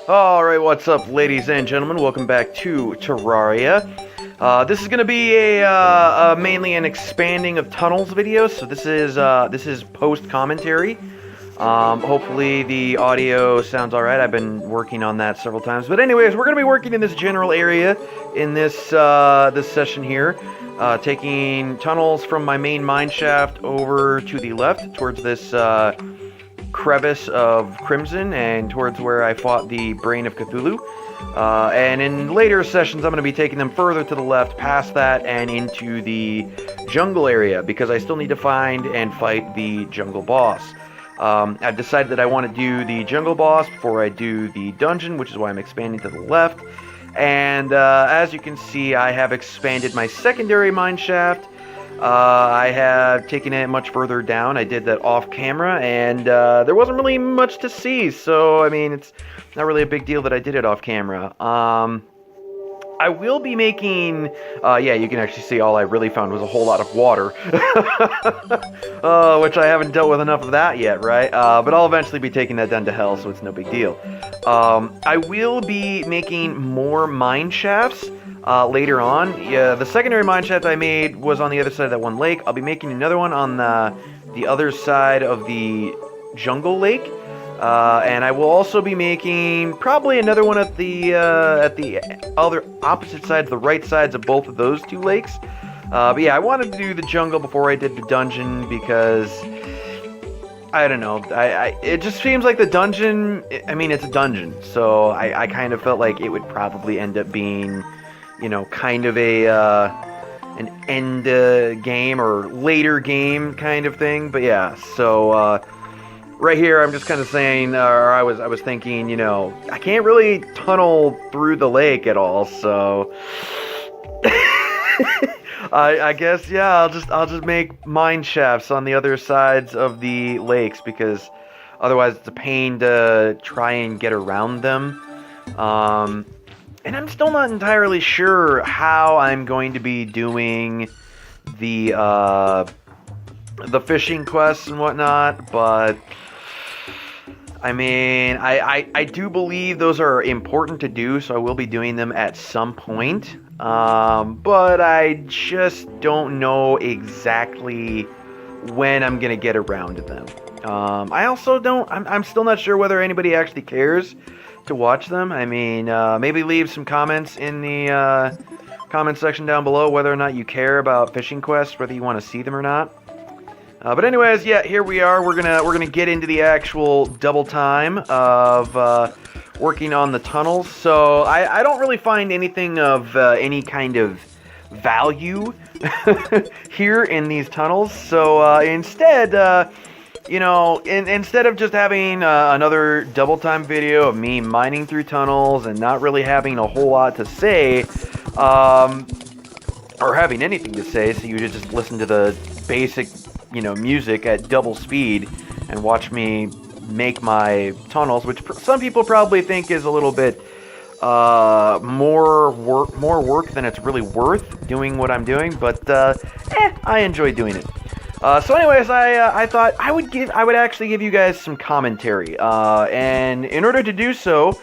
Alright, what's up, ladies and gentlemen? Welcome back to Terraria. This is going to be mainly an expanding of tunnels video, so this is post-commentary. Hopefully the audio sounds alright. I've been working on that several times. But anyways, we're going to be working in this general area in this session here. Taking tunnels from my main mine shaft over to the left towards this crevice of Crimson and towards where I fought the Brain of Cthulhu. And in later sessions, I'm going to be taking them further to the left, past that, and into the jungle area, because I still need to find and fight the jungle boss. I've decided that I want to do the jungle boss before I do the dungeon, which is why I'm expanding to the left. And as you can see, I have expanded my secondary mine shaft. I have taken it much further down. I did that off camera, and there wasn't really much to see, so I mean, it's not really a big deal that I did it off camera. I will be making, yeah, you can actually see all I really found was a whole lot of water, which I haven't dealt with enough of that yet, right? But I'll eventually be taking that down to hell, so it's no big deal. I will be making more mine shafts later on. Yeah, the secondary mine shaft I made was on the other side of that one lake. I'll be making another one on the other side of the jungle lake. And I will also be making probably another one at the other opposite sides, the right sides of both of those two lakes. But yeah, I wanted to do the jungle before I did the dungeon because I don't know. It just seems like the dungeon. I mean, it's a dungeon, so I kind of felt like it would probably end up being, you know, kind of an end game or later game kind of thing. But yeah, so. Right here, I'm just kind of saying, or I was thinking, you know, I can't really tunnel through the lake at all, so I guess, yeah, I'll just make mine shafts on the other sides of the lakes, because otherwise it's a pain to try and get around them. And I'm still not entirely sure how I'm going to be doing the fishing quests and whatnot, but I mean, I do believe those are important to do, so I will be doing them at some point, but I just don't know exactly when I'm going to get around to them. I also I'm still not sure whether anybody actually cares to watch them. I mean, maybe leave some comments in the comment section down below whether or not you care about fishing quests, whether you want to see them or not. But anyways, yeah, here we are. We're gonna get into the actual double time of working on the tunnels. So I don't really find anything of any kind of value here in these tunnels. So instead, you know, instead of just having another double time video of me mining through tunnels and not really having a whole lot to say, or having anything to say, so you just listen to the basic, you know, music at double speed and watch me make my tunnels, which some people probably think is a little bit more work than it's really worth doing what I'm doing, but I enjoy doing it. So anyways, I thought I would actually give you guys some commentary, and in order to do so,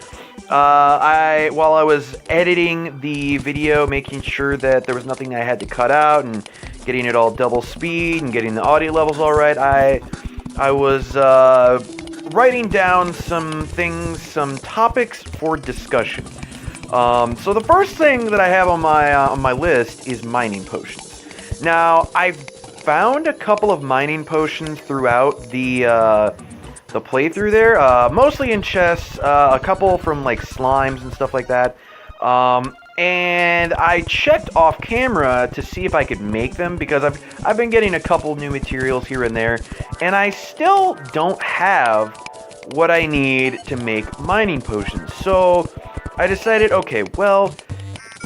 while I was editing the video, making sure that there was nothing I had to cut out and getting it all double speed and getting the audio levels all right, I was writing down some things, some topics for discussion. So the first thing that I have on my list is mining potions. Now, I've found a couple of mining potions throughout the playthrough there, mostly in chests, a couple from like slimes and stuff like that. And I checked off camera to see if I could make them, because I've been getting a couple new materials here and there, and I still don't have what I need to make mining potions. So I decided, okay, well,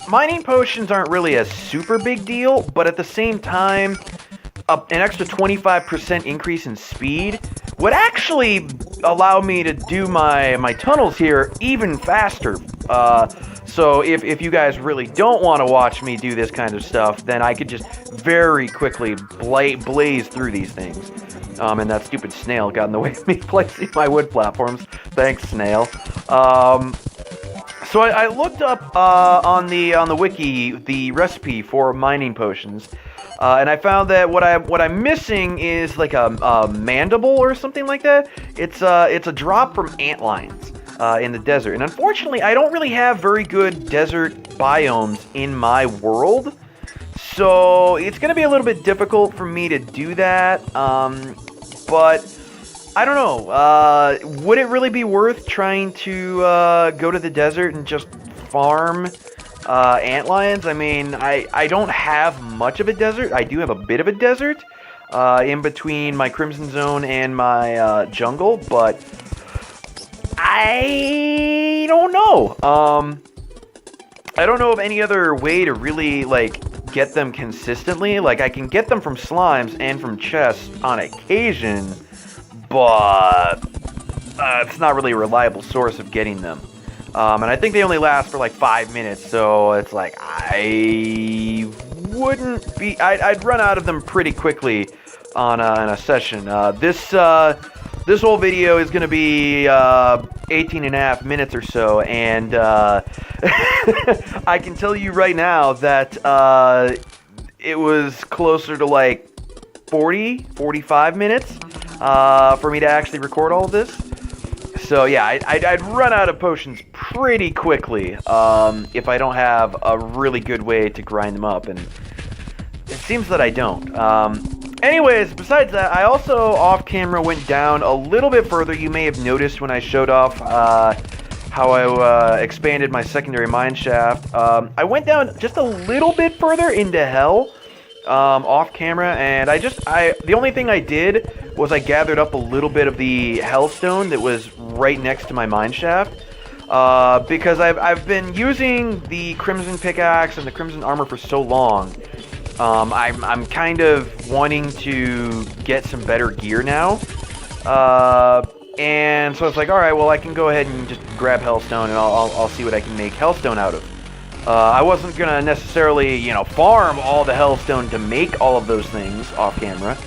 mining potions aren't really a super big deal, but at the same time, an extra 25% increase in speed would actually allow me to do my tunnels here even faster. So if you guys really don't want to watch me do this kind of stuff, then I could just very quickly blaze through these things. And that stupid snail got in the way of me placing my wood platforms. Thanks, snail. So I looked up on the wiki the recipe for mining potions, and I found that what I'm missing is like a mandible or something like that. It's a drop from antlions in the desert, and unfortunately, I don't really have very good desert biomes in my world, so it's gonna be a little bit difficult for me to do that. But I don't know, would it really be worth trying to go to the desert and just farm antlions? I mean, I don't have much of a desert. I do have a bit of a desert in between my Crimson Zone and my jungle, but I don't know. I don't know of any other way to really, like, get them consistently. Like, I can get them from slimes and from chests on occasion, but it's not really a reliable source of getting them. And I think they only last for like 5 minutes, so it's like I'd run out of them pretty quickly on a session. This whole video is going to be 18 and a half minutes or so, and I can tell you right now that it was closer to like 45 minutes for me to actually record all of this. So yeah, I'd run out of potions pretty quickly if I don't have a really good way to grind them up, and it seems that I don't. Anyways, besides that, I also off camera went down a little bit further. You may have noticed when I showed off how I expanded my secondary mine shaft. I went down just a little bit further into hell off camera, and the only thing I did was I gathered up a little bit of the hellstone that was right next to my mine shaft, because I've been using the crimson pickaxe and the crimson armor for so long. I'm kind of wanting to get some better gear now, and so it's like, all right, well, I can go ahead and just grab hellstone, and I'll see what I can make hellstone out of. I wasn't gonna necessarily, farm all the hellstone to make all of those things off camera,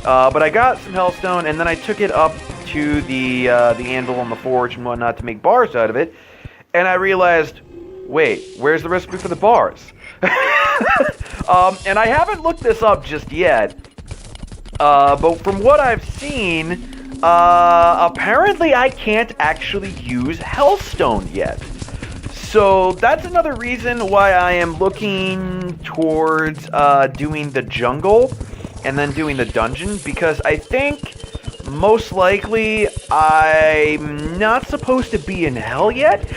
but I got some hellstone, and then I took it up to the anvil on the forge and whatnot to make bars out of it, and I realized, wait, where's the recipe for the bars? And I haven't looked this up just yet, but from what I've seen, apparently I can't actually use hellstone yet. So that's another reason why I am looking towards doing the jungle and then doing the dungeon, because I think most likely I'm not supposed to be in hell yet.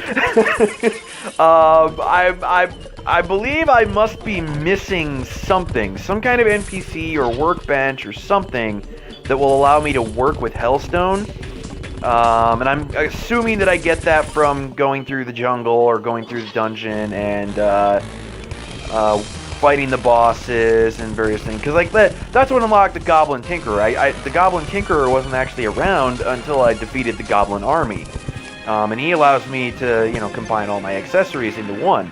I believe I must be missing something, some kind of NPC or workbench or something that will allow me to work with hellstone. And I'm assuming that I get that from going through the jungle or going through the dungeon and fighting the bosses and various things. Because like that's what unlocked the Goblin Tinkerer. The Goblin Tinkerer wasn't actually around until I defeated the Goblin Army. And he allows me to, combine all my accessories into one.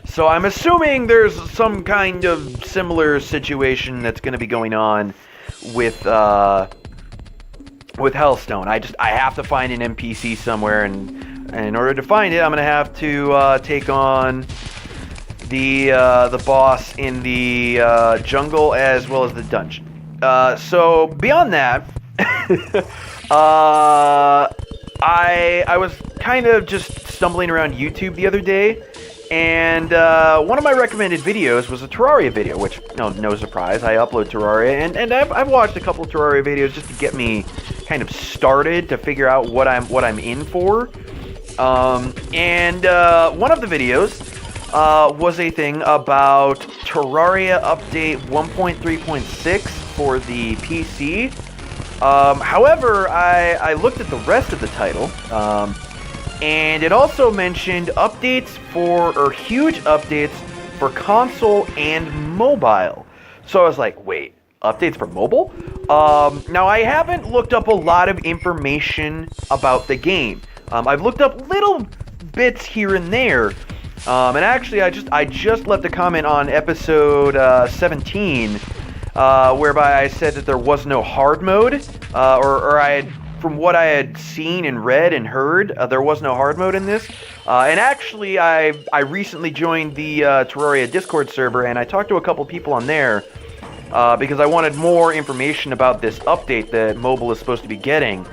So I'm assuming there's some kind of similar situation that's going to be going on with hellstone. I have to find an NPC somewhere, and in order to find it, I'm gonna have to take on the boss in the jungle as well as the dungeon. So beyond that, I was kind of just stumbling around YouTube the other day, and one of my recommended videos was a Terraria video, which, no surprise, I upload Terraria, and I've watched a couple of Terraria videos just to get me kind of started, to figure out what I'm in for. And one of the videos was a thing about Terraria update 1.3.6 for the PC. However, I looked at the rest of the title, and it also mentioned huge updates for console and mobile. So I was like, wait, updates for mobile? Now, I haven't looked up a lot of information about the game. I've looked up little bits here and there. And actually, I just left a comment on episode 17 whereby I said that there was no hard mode, from what I had seen and read and heard, there was no hard mode in this. And actually, I recently joined the Terraria Discord server, and I talked to a couple people on there because I wanted more information about this update that mobile is supposed to be getting.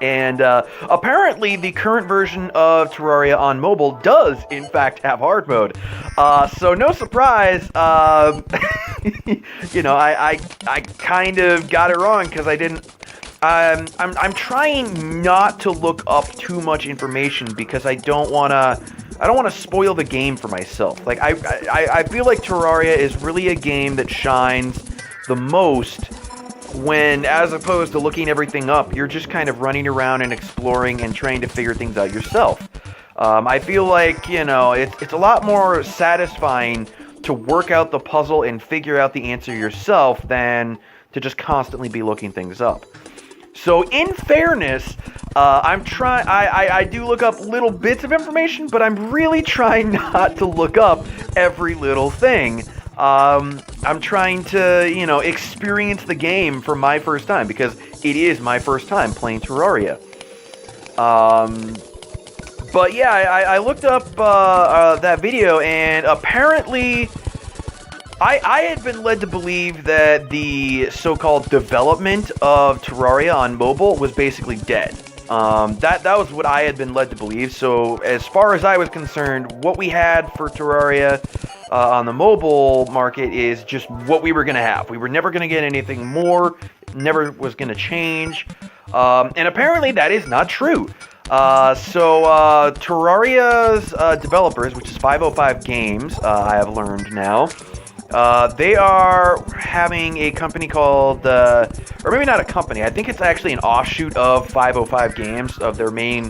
And apparently, the current version of Terraria on mobile does, in fact, have hard mode. So no surprise, you know, I kind of got it wrong because I didn't. I'm trying not to look up too much information because I don't wanna spoil the game for myself. Like I feel like Terraria is really a game that shines the most when, as opposed to looking everything up, you're just kind of running around and exploring and trying to figure things out yourself. I feel like, you know, it's a lot more satisfying to work out the puzzle and figure out the answer yourself than to just constantly be looking things up. So, in fairness, I do look up little bits of information, but I'm really trying not to look up every little thing. I'm trying to, you know, experience the game for my first time, because it is my first time playing Terraria. But yeah, I looked up that video, and apparently I had been led to believe that the so-called development of Terraria on mobile was basically dead. That was what I had been led to believe. So as far as I was concerned, what we had for Terraria on the mobile market is just what we were going to have. We were never going to get anything more, never was going to change. And apparently that is not true. So Terraria's developers, which is 505 Games, I have learned now, they are having a company called, or maybe not a company, I think it's actually an offshoot of 505 Games, of their main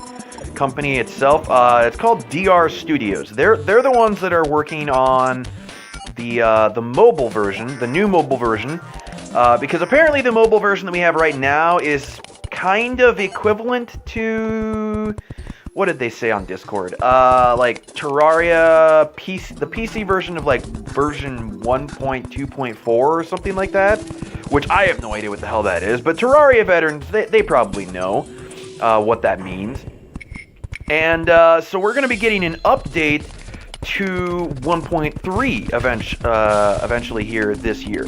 company itself. It's called DR Studios. They're the ones that are working on the mobile version, the new mobile version, because apparently the mobile version that we have right now is kind of equivalent to, what did they say on Discord? Like Terraria PC, the PC version of like version 1.2.4 or something like that, which I have no idea what the hell that is, but Terraria veterans, they probably know what that means. And so we're going to be getting an update to 1.3 eventually here this year.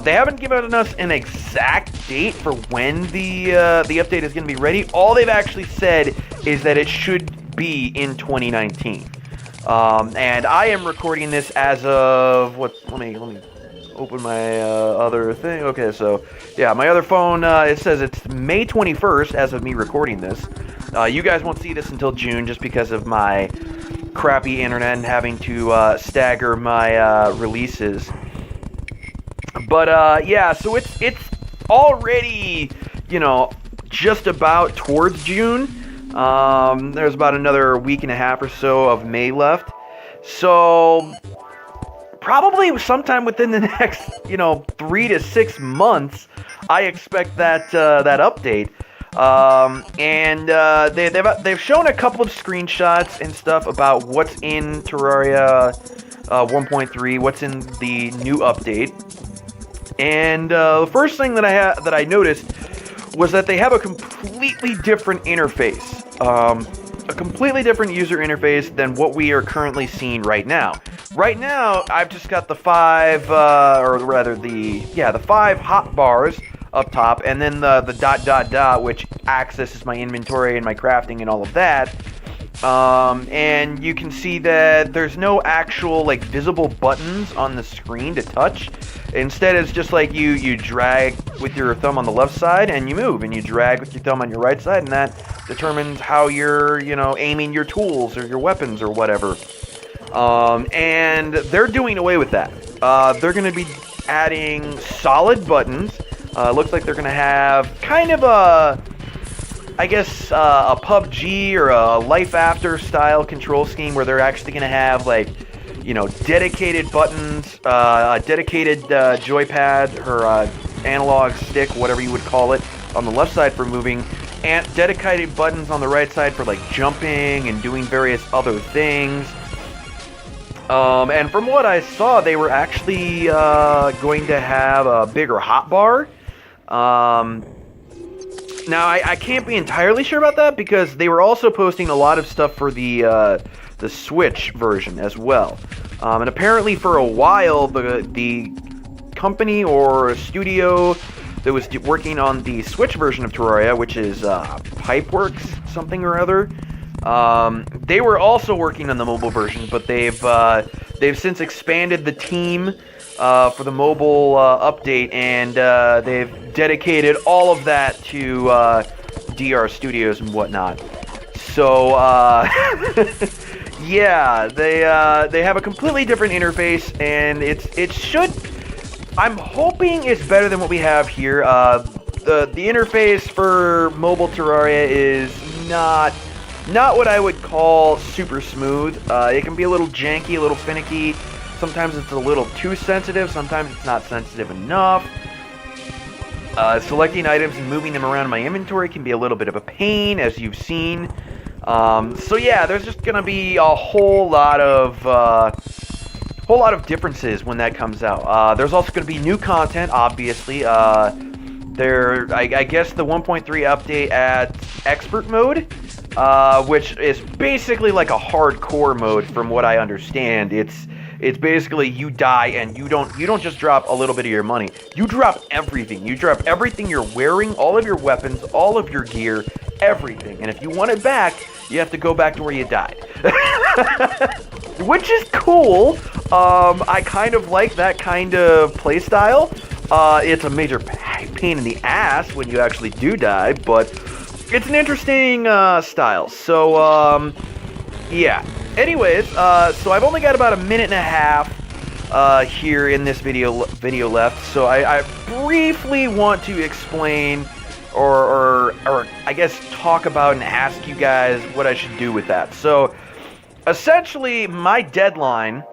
They haven't given us an exact date for when the update is going to be ready. All they've actually said is that it should be in 2019. And I am recording this as of what? Let me open my other thing. Okay, so yeah, my other phone. It says it's May 21st as of me recording this. You guys won't see this until June just because of my crappy internet and having to stagger my releases. But yeah, so it's already, you know, just about towards June. There's about another week and a half or so of May left. So probably sometime within the next, you know, 3 to 6 months, I expect that update. And they've shown a couple of screenshots and stuff about what's in Terraria 1.3, what's in the new update. And the first thing that I noticed was that they have a completely different interface, a completely different user interface than what we are currently seeing right now. Right now, I've just got the five hotbars up top, and then the ... which accesses my inventory and my crafting and all of that. And you can see that there's no actual like visible buttons on the screen to touch. Instead, it's just like you drag with your thumb on the left side and you move, and you drag with your thumb on your right side, and that determines how you're, you know, aiming your tools or your weapons or whatever. And they're doing away with that. They're going to be adding solid buttons. Looks like they're going to have kind of a PUBG or a Life After style control scheme where they're actually going to have, like, you know, dedicated buttons, a dedicated joypad or analog stick, whatever you would call it, on the left side for moving, and dedicated buttons on the right side for, like, jumping and doing various other things. And from what I saw, they were actually going to have a bigger hotbar. Now, I can't be entirely sure about that because they were also posting a lot of stuff for the Switch version as well. And apparently for a while, the company or studio that was working on the Switch version of Terraria, which is Pipeworks something or other, they were also working on the mobile version, but they've since expanded the team for the mobile update, and they've dedicated all of that to DR Studios and whatnot. So yeah, they have a completely different interface, and it should. I'm hoping it's better than what we have here. The interface for mobile Terraria is not what I would call super smooth. It can be a little janky, a little finicky. Sometimes it's a little too sensitive. Sometimes it's not sensitive enough. Selecting items and moving them around in my inventory can be a little bit of a pain, as you've seen. So yeah, there's just gonna be a whole lot of differences when that comes out. There's also gonna be new content, obviously. I guess the 1.3 update adds expert mode, which is basically like a hardcore mode, from what I understand. It's basically you die and you don't just drop a little bit of your money. You drop everything. You drop everything you're wearing, all of your weapons, all of your gear, everything. And if you want it back, you have to go back to where you died. Which is cool. I kind of like that kind of playstyle. It's a major pain in the ass when you actually do die, but it's an interesting style. So, yeah. Anyways, so I've only got about a minute and a half here in this video left. So I briefly want to explain, or I guess talk about and ask you guys what I should do with that. So essentially, my deadline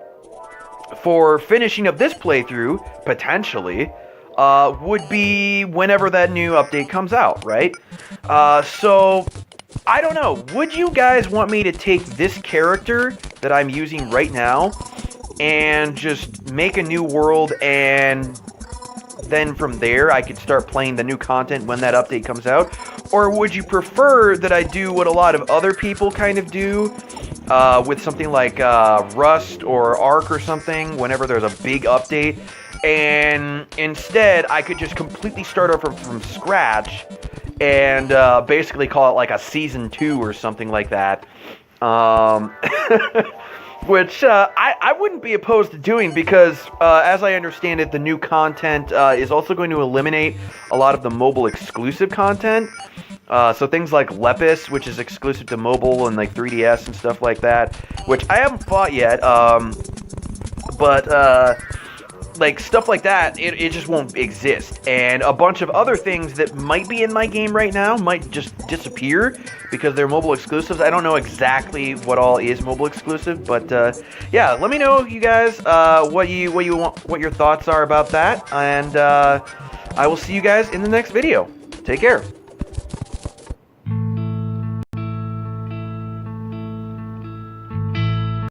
for finishing up this playthrough, potentially, would be whenever that new update comes out, right? So I don't know. Would you guys want me to take this character that I'm using right now and just make a new world, and then from there I could start playing the new content when that update comes out? Or would you prefer that I do what a lot of other people kind of do with something like Rust or Ark or something whenever there's a big update, and instead I could just completely start over from scratch and basically call it like a Season 2 or something like that. Which I wouldn't be opposed to doing, because as I understand it, the new content is also going to eliminate a lot of the mobile exclusive content. So things like Lepus, which is exclusive to mobile and like 3DS and stuff like that, which I haven't fought yet. But like stuff like that, it just won't exist. And a bunch of other things that might be in my game right now might just disappear because they're mobile exclusives. I don't know exactly what all is mobile exclusive, but yeah, let me know, you guys, what your thoughts are about that, and I will see you guys in the next video. Take care.